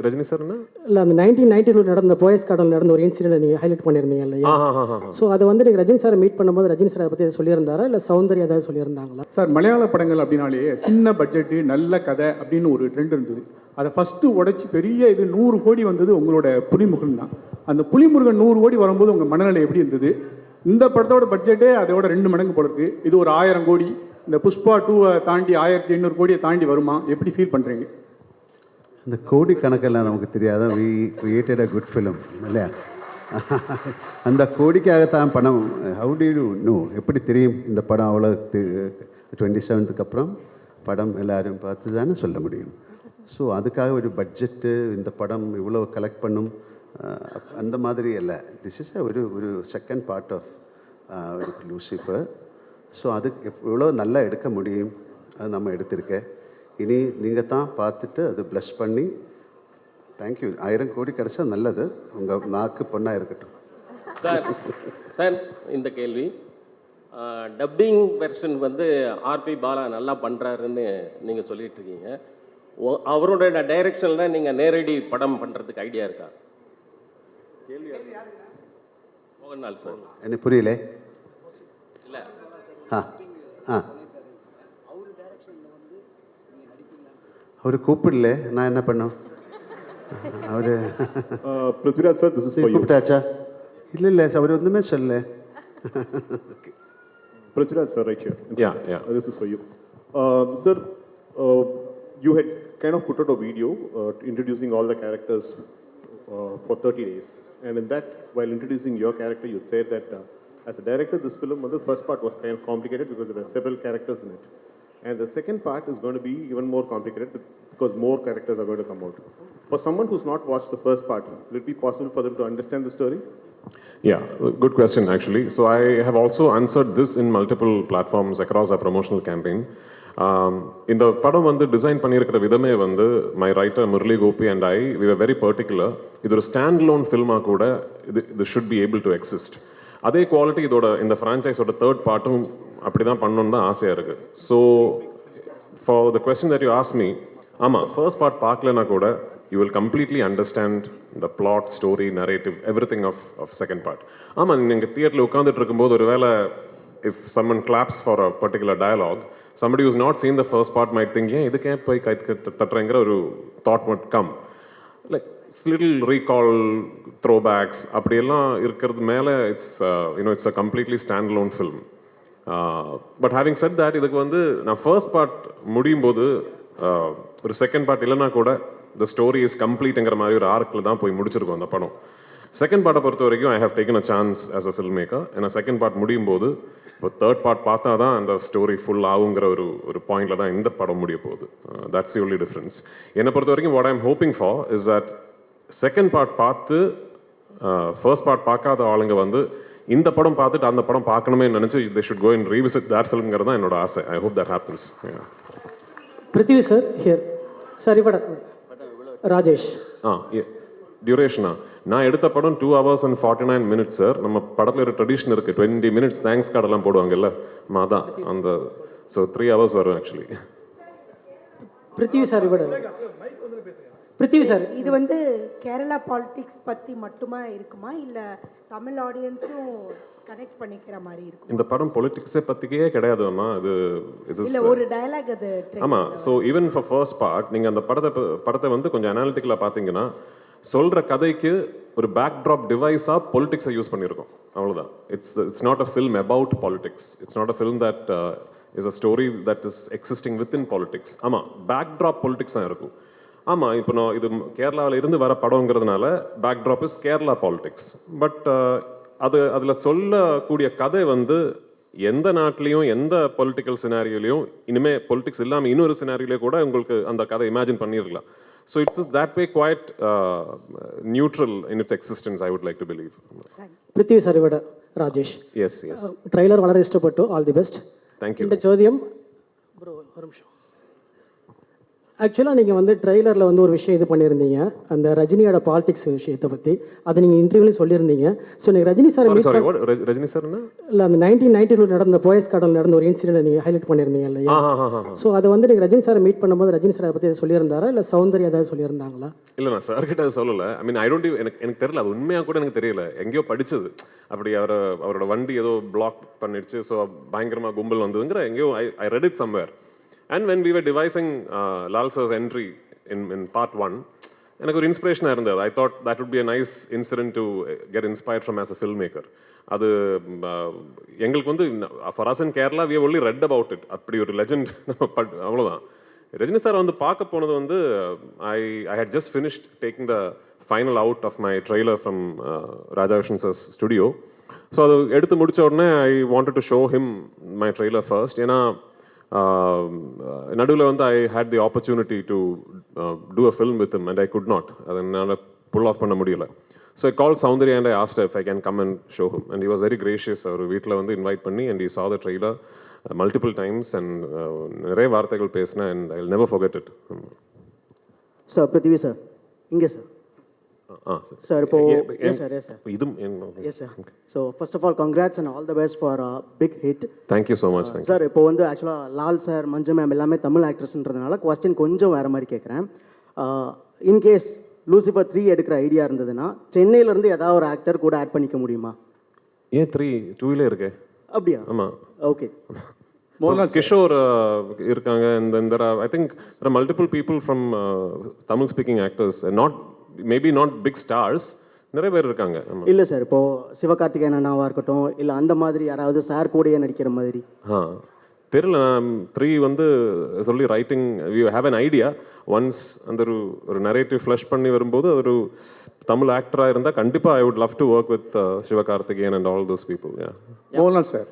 ரஜினி சார்னா இல்லை அந்த 1992 நடந்த போயஸ் கார்டன் நடந்த ஒரு இன்சிடென்ட் நீங்கள் ஹைலைட் பண்ணியிருந்தீங்க இல்லையா? ஸோ அது வந்து நீங்கள் ரஜினி சாரை மீட் பண்ணும்போது ரஜினி சாரை பற்றி சொல்லியிருந்தாரா இல்லை சௌந்தர்யா ஏதாவது சொல்லியிருந்தாங்களா? சார், மலையாள படங்கள் அப்படின்னாலே சின்ன பட்ஜெட்டு நல்ல கதை அப்படின்னு ஒரு ட்ரெண்ட் இருந்தது. அதை ஃபஸ்ட்டு உடைச்சி பெரிய இது 100 கோடி வந்தது உங்களோட புலிமுருகன் தான். அந்த புலிமுருகன் 100 கோடி வரும்போது உங்கள் மனநிலை எப்படி இருந்தது? இந்த படத்தோட பட்ஜெட்டே அதோட 2 மடங்கு போல இருக்கு. இது ஒரு 1000 கோடி, இந்த புஷ்பா 2 தாண்டி 1800 கோடியை தாண்டி வருமா? எப்படி ஃபீல் பண்ணுறீங்க? இந்த கோடி கணக்கெல்லாம் நமக்கு தெரியாத. We created a good film இல்லையா? அந்த கோடிக்காகத்தான் பணம். How do you know? எப்படி தெரியும் இந்த படம் அவ்வளோ 27க்கு அப்புறம் படம் எல்லாரும் பார்த்து தானே சொல்ல முடியும். ஸோ அதுக்காக ஒரு பட்ஜெட்டு இந்த படம் இவ்வளோ கலெக்ட் பண்ணும் அந்த மாதிரி இல்லை. திஸ் இஸ் ஒரு செகண்ட் பார்ட் ஆஃப் ஒரு லூசிஃபர். ஸோ அது எவ்வளோ நல்லா எடுக்க முடியும் அது நம்ம எடுத்திருக்கேன். இனி நீங்கள் தான் பார்த்துட்டு அது ப்ளஷ் பண்ணி தேங்க்யூ. 1000 கோடி கிடச்சா நல்லது. உங்கள் நாக்கு பொண்ணாக இருக்கட்டும். சார் இந்த கேள்வி டப்பிங் வெர்ஷன் வந்து ஆர்பி பாலா நல்லா பண்ணுறாருன்னு நீங்கள் சொல்லிட்டு இருக்கீங்க. அவரோட டைரக்ஷனில் நீங்கள் நேரடி படம் பண்ணுறதுக்கு ஐடியா இருக்கா? மோகன்லால் சார். எனக்கு புரியல. இல்லை அவர் கூப்பிடல, நான் என்ன பண்ணோம்? அவர் Prithviraj sir, this is for you. கூப்பிட்டாச்சா? இல்லை அவர் ஒன்றுமே சொல்லல. Prithviraj sir, right here. Yeah. This is for you. Sir, you had kind of put out a video introducing all the characters for 30 days. And in that, while introducing your character, you said that as a director, this film, the first part was kind of complicated because there were several characters in it. And the second part is going to be even more complicated because more characters are going to come out. For someone who's not watched the first part, will it be possible for them to understand the story? Yeah, good question actually. So I have also answered this in multiple platforms across our promotional campaign. இந்த படம் வந்து design பண்ணியிருக்கிற விதமே வந்து my writer Murali Gopi and we were very particular. இது ஒரு stand loan ஃபில்மாக கூட இது should be able to exist. அதே குவாலிட்டி இதோட இந்த ஃப்ரான்ச்சைஸோட தேர்ட் பார்ட்டும் அப்படி தான் பண்ணணுன்னு தான் ஆசையாக இருக்குது. So for the question that you ask me, ஆமாம், ஃபர்ஸ்ட் பார்ட் பார்க்கலனா கூட you will completely understand the plot, story, narrative, everything of second part. ஆமாம், நீங்கள் தியேட்டரில் உட்காந்துட்டு இருக்கும்போது ஒரு வேளை if someone claps for a particular dialogue, somebody who's not seen the first part might think, ஏன் இதுக்கே போய் கை தட்டுறங்கிற ஒரு thought might come. Like little recall, throwbacks அப்படியெல்லாம் இருக்கிறது மேலே it's a completely standalone film. But having said that, இதுக்கு வந்து நான் ஃபர்ஸ்ட் பார்ட் முடியும் போது ஒரு செகண்ட் பார்ட் இல்லைனா கூட the story is complete-ங்கிற மாதிரி ஒரு ஆர்க்கில் தான் போய் முடிச்சிருக்கோம் அந்த படம். செகண்ட் பார்ட்டை பொறுத்த வரைக்கும் I have taken a chance as a filmmaker. ஏன்னா செகண்ட் பார்ட் முடியும் போது இப்போ தேர்ட் பார்ட் பார்த்தா தான் அந்த ஸ்டோரி ஃபுல் ஆகுங்கிற ஒரு பாயிண்டில் தான் இந்த படம் முடிய போகுது. that's the only difference. என்னை பொறுத்த வரைக்கும் what I'm hoping for is that second part பார்த்து ஃபர்ஸ்ட் பார்ட் பார்க்காத ஆளுங்க வந்து இந்த படம் பார்த்துட்டு அந்த படம் பார்க்கணுமே நினச்சி they should go and revisit that film-ங்கிறது தான் என்னோட ஆசை. I hope that happens. Prithvi sir here. Sir இவட ராஜேஷ். டியூரேஷனா நான் எடுத்த படம் 2 hours and 49 minutes சார். நம்ம படத்தில் ஒரு ட்ரெடிஷன் இருக்குது, 20 minutes தேங்க்ஸ் கார்டெல்லாம் போடுவாங்கல்ல, அதான் அந்த. ஸோ 3 hours வரும் ஆக்சுவலி. பிருத்திவி சார் இவட. பிருத்திவி சார், இது வந்து கேரளா பாலிடிக்ஸ் பற்றி மட்டுமா இருக்குமா இல்லை தமிழ் ஆடியன்ஸும் கனெக்ட் பண்ணிக்கிற மாதிரி இருக்கும்? இந்த படம் பொலிட்டிக்ஸை பற்றிக்கே கிடையாதுமா. இது இல்லை ஒரு டயலாக் அது. ஆமாம். So even for first part நீங்கள் அந்த படத்தை வந்து கொஞ்சம் அனாலிட்டிக்கலாக பார்த்தீங்கன்னா சொல்கிற கதைக்கு ஒரு பேக்ட்ராப் டிவைஸாக பொலிட்டிக்ஸை யூஸ் பண்ணியிருக்கோம், அவ்வளோதான். It's not a film about politics. It's not a film that is a story that is existing within politics. ஆமாம், பேக்ட்ராப் பொலிட்டிக்ஸ் தான் இருக்கும். ஆமாம், இப்போ நான் இது கேரளாவில் இருந்து வர படங்கிறதுனால backdrop is Kerala politics. But அதில் சொல்லக்கூடிய கதை வந்து எந்த நாட்டிலையும் எந்த பொலிட்டிக்கல் சினாரியோலையும் இனிமேல் பொலிட்டிக்ஸ் இல்லாமல் இன்னொரு சினாரியோலையும் கூட உங்களுக்கு அந்த கதை இமேஜின் பண்ணிடலாம். So it's is that way quite neutral in its existence, I would like to believe. Prithvi sir இவட ராஜேஷ். எஸ் ట్రైలర్ വളരെ ఇష్టപ്പെട്ടു. All the best. Thank you. இந்த ചോദ്യം ബ്രോ ഒരു നിമിഷം. ஆக்சுவலாக நீங்கள் வந்து ட்ரெய்லரில் வந்து ஒரு விஷயம் இது பண்ணியிருந்தீங்க, அந்த ரஜினியோட பாலிடிக்ஸ் விஷயத்தை பற்றி. அதை நீங்கள் இன்டர்வியூலையும் சொல்லியிருந்தீங்க. ஸோ நீங்கள் Rajini sir meet sorry Rajini சார்னா இல்லை, அந்த 1992 நடந்த போயஸ் கார்டன் நடந்த ஒரு இன்சிடென்ட் நீங்கள் ஹைலைட் பண்ணியிருந்தீங்க இல்லையா? ஸோ அதை வந்து நீங்கள் ரஜினி சாரை மீட் பண்ணும்போது ரஜினி சார் அதை பற்றி சொல்லியிருந்தாரா, இல்லை சௌந்தர்யா ஏதாவது சொல்லியிருந்தாங்களா? இல்லை, நான் சார் கிட்ட சொல்லலை. ஐ மீன் ஐ டோன்ட் எனக்கு தெரியல, அது உண்மையாக கூட எனக்கு தெரியல. எங்கேயோ படிச்சது அப்படி அவரோட வண்டி ஏதோ பிளாக் பண்ணிடுச்சு, ஸோ பயங்கரமாக கும்பல் வந்ததுங்கிற எங்கேயோ I read it somewhere. And when we were devising Lal sir's entry in part 1, எனக்கு ஒரு இன்ஸ்பிரேஷனாக இருந்தது. I thought that would be a nice incident to get inspired from as a filmmaker. அது எங்களுக்கு வந்து for us in Kerala we have only read about it. அப்படி ஒரு legend அவ்வளோதான். ரஜினி சார் வந்து பார்க்க போனது வந்து I had just finished taking the final out of my trailer from Raja Vishan sir's studio. So அது எடுத்து முடிச்ச உடனே I wanted to show him my trailer first. ஏன்னா நடுவில் வந்து I had the opportunity to do a film with him and I could not, அதை என்னால் pull off பண்ண முடியல. So I call Soundarya and I asked if I can come and show him and he was very gracious. அவர் வீட்டில் வந்து invite பண்ணி and he saw the trailer multiple times and நிறைய வார்த்தைகள் பேசினேன் and I will never forget it. Sir Prithvi sir இங்கே sir. Sir இப்போ sir so first of all congrats and all the best for big hit. Thank you so much. Sir இப்போ வந்து ஆக்சுவலாக Lal sir, மஞ்சு ma'am எல்லாமே Tamil ஆக்ட்ரஸ்ன்றதுனால question கொஞ்சம் வேறு மாதிரி கேட்குறேன். இன்கேஸ் லூசிஃபர் 3 எடுக்கிற ஐடியா இருந்ததுன்னா சென்னையிலேருந்து ஏதாவது ஒரு ஆக்டர் கூட ஆட் பண்ணிக்க முடியுமா? ஏன் 2 இருக்கே? அப்படியா? ஆமாம். ஓகே. கிஷோர் இருக்காங்க. இந்த I think there are multiple people from Tamil speaking actors, maybe not big stars, நிறைய பேர் இருக்காங்க. இல்லை சார், இப்போ சிவகார்த்திகேயன் அண்ணாவாக இருக்கட்டும், இல்லை அந்த மாதிரி யாராவது சார் கூடயே நடிக்கிற மாதிரி. தெரியல. 3 வந்து சொல்லி writing we have an idea. Once அந்த ஒரு நரேட்டிவ் ஃப்ளஷ் பண்ணி வரும்போது அது ஒரு தமிழ் ஆக்டராக இருந்தால் கண்டிப்பாக I would love to work with Sivakarthikeyan and all those people. Mohanlal sir,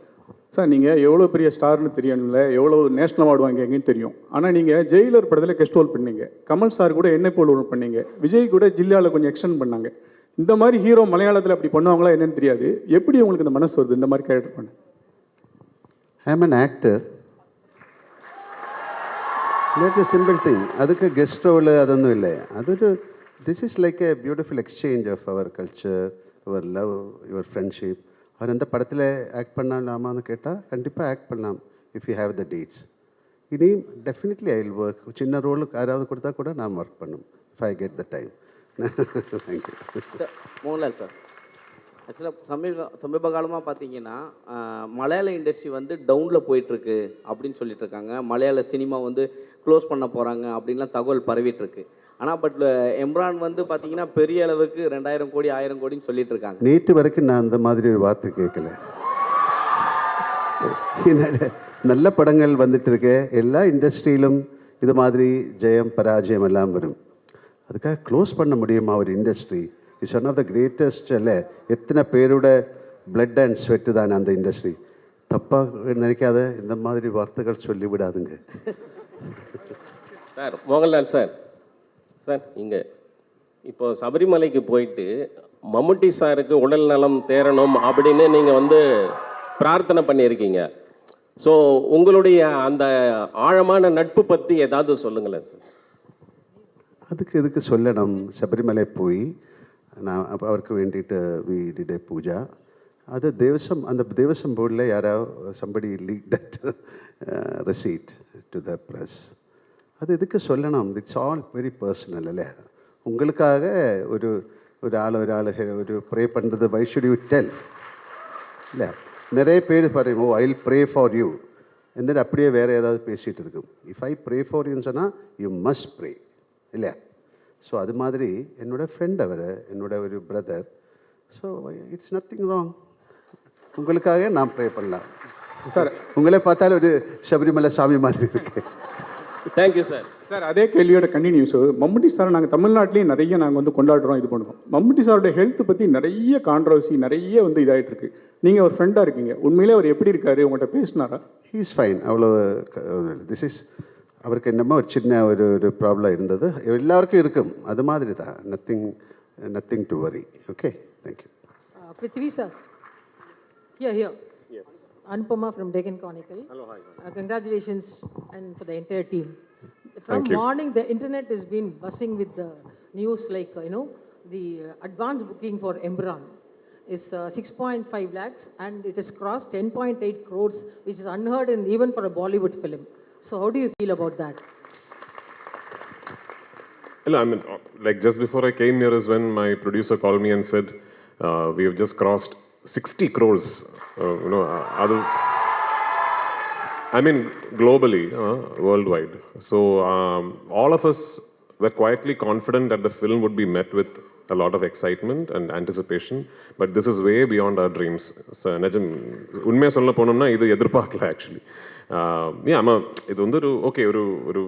sir நீங்கள் எவ்வளோ பெரிய ஸ்டார்னு தெரியணும்ல, எவ்வளோ நேஷனல் அவார்டு வாங்கிங்கன்னு தெரியும். ஆனால் நீங்கள் ஜெயிலர் படத்தில் கெஸ்ட் ரோல் பண்ணீங்க, கமல் சார் கூட என்ன போல் ரோல் பண்ணீங்க, விஜய் கூட ஜில்லாவில் கொஞ்சம் எக்ஸ்டெண்ட் பண்ணாங்க. இந்த மாதிரி ஹீரோ மலையாளத்தில் அப்படி பண்ணுவாங்களா என்னன்னு தெரியாது. எப்படி உங்களுக்கு இந்த மனசு வருது இந்த மாதிரி கேரக்டர் பண்ண? I am an actor. Late is simple thing. அதுக்கு கெஸ்ட் ரோல் அதொன்றும் இல்லை. அതൊരു this is like a beautiful exchange of our culture, your love, your friendship. அவர் எந்த படத்தில் ஆக்ட் பண்ணலாமான்னு கேட்டால் கண்டிப்பாக ஆக்ட் பண்ணலாம் if you have the dates. இனி டெஃபினெட்லி ஐ வில் ஒர்க். சின்ன ரோலுக்கு யாராவது கொடுத்தா கூட நான் ஒர்க் பண்ணும் if I get the time. Thank you. Mohanlal sir, ஆக்சுவலாக சமீப காலமாக பார்த்தீங்கன்னா மலையாள இண்டஸ்ட்ரி வந்து டவுனில் போயிட்டுருக்கு அப்படின்னு சொல்லிட்டு இருக்காங்க. மலையாள சினிமா வந்து க்ளோஸ் பண்ண போகிறாங்க அப்படின்லாம் தகவல் பரவிட்டுருக்கு. ஆனால் பட் எம்ரான் வந்து பார்த்தீங்கன்னா பெரிய அளவுக்கு 2000 கோடி 1000 கோடின்னு சொல்லிட்டு இருக்காங்க. நேற்று வரைக்கும் நான் அந்த மாதிரி ஒரு வார்த்தை கேட்கல. நல்ல படங்கள் வந்துட்டு இருக்கு. எல்லா இண்டஸ்ட்ரியிலும் இது மாதிரி ஜெயம் பராஜயம் எல்லாம் வரும். அதுக்காக க்ளோஸ் பண்ண முடியுமா ஒரு industry? It's one of the greatest. இல்லை, எத்தனை பேரோட பிளட் அண்ட் ஸ்வெட்டு தானே அந்த இண்டஸ்ட்ரி. தப்பாக நினைக்காத இந்த மாதிரி வார்த்தைகள் சொல்லிவிடாதுங்க. சார் மோகன்லால் சார், சார் இங்கே இப்போ சபரிமலைக்கு போயிட்டு மம்முட்டி சாருக்கு உடல் நலம் தேரணும் அப்படின்னு நீங்கள் வந்து பிரார்த்தனை பண்ணியிருக்கீங்க. ஸோ உங்களுடைய அந்த ஆழமான நட்பு பற்றி ஏதாவது சொல்லுங்களேன் சார். அதுக்கு சொல்லணும். சபரிமலை போய் நான் அவருக்கு வேண்டிட்டு வி டிட் ஏ பூஜா. அது தேவசம், அந்த தேவசம் போர்டில் யாராவது somebody leak that receipt to the press. அது எதுக்கு சொல்லணும்? It's all very personal. இல்லை, உங்களுக்காக ஒரு ஒரு ப்ரே பண்ணுறது வை ஷுட் யூ டெல்? இல்லை, நிறைய பேர் பாருங்க, oh I will pray for you എന്നിട്ട് அப்படியே வேறு ஏதாவது பேசிகிட்டு இருக்கும். இஃப் ஐ ப்ரே ஃபார் யூன்னு சொன்னால் யூ மஸ்ட் ப்ரே, இல்லையா? ஸோ அது மாதிரி என்னோடய ஃப்ரெண்ட் அவர், என்னோட ஒரு brother. So it's nothing wrong. உங்களுக்காக நான் ப்ரே பண்ணலாம் சார். உங்களே பார்த்தாலும் ஒரு சபரிமலை சாமி மாதிரி இருக்கு. Thank you sir. சார் அதே கேள்வியோட கண்டினியூஸ். மம்முட்டி சார் நாங்கள் தமிழ்நாட்டிலையும் நிறைய நாங்கள் வந்து கொண்டாடுறோம், இது பண்ணுறோம். மம்முட்டி சாரோட ஹெல்த் பற்றி நிறைய கான்ட்ரவர்சி, நிறைய வந்து இதாகிட்டு இருக்கு. நீங்கள் ஒரு ஃப்ரெண்டாக இருக்கீங்க, உண்மையிலே அவர் எப்படி இருக்காரு? உங்கள்கிட்ட பேசினாரா? He is fine. அவ்வளோ திஸ் இஸ் அவருக்கு என்னமோ ஒரு சின்ன ஒரு ப்ராப்ளம் இருந்தது, எல்லாருக்கும் இருக்கும், அது மாதிரி தான். Nothing to worry. Okay, thank you. Prithvi sir. Here. Yes. Anupama from Deccan Chronicle. Hello, hi. Congratulations and for the entire team. From morning, the internet has been buzzing with the news like, the advance booking for Embran is 6.5 lakhs and it has crossed 10.8 crores, which is unheard in even for a Bollywood film. So how do you feel about that? I mean, like just before I came here is when my producer called me and said, we have just crossed 60 crores, I mean, globally, worldwide. So all of us were quietly confident that the film would be met with a lot of excitement and anticipation, but this is way beyond our dreams. So, உண்மையாக சொல்ல போனோம்னா இது எதிர்பார்க்கல actually. ஆமாம், இது வந்து ஒரு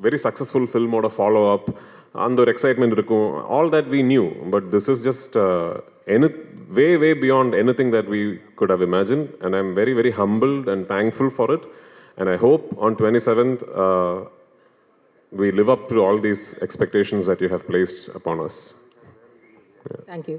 very successful ஃபில்மோட ஃபாலோ அப், அந்த ஒரு எக்ஸைட்மெண்ட் இருக்கும், all that we knew, but this is just way beyond anything that we could have imagined, and I'm very, very humbled and thankful for it, and I hope on 27th we live up to all these expectations that you have placed upon us. Thank you.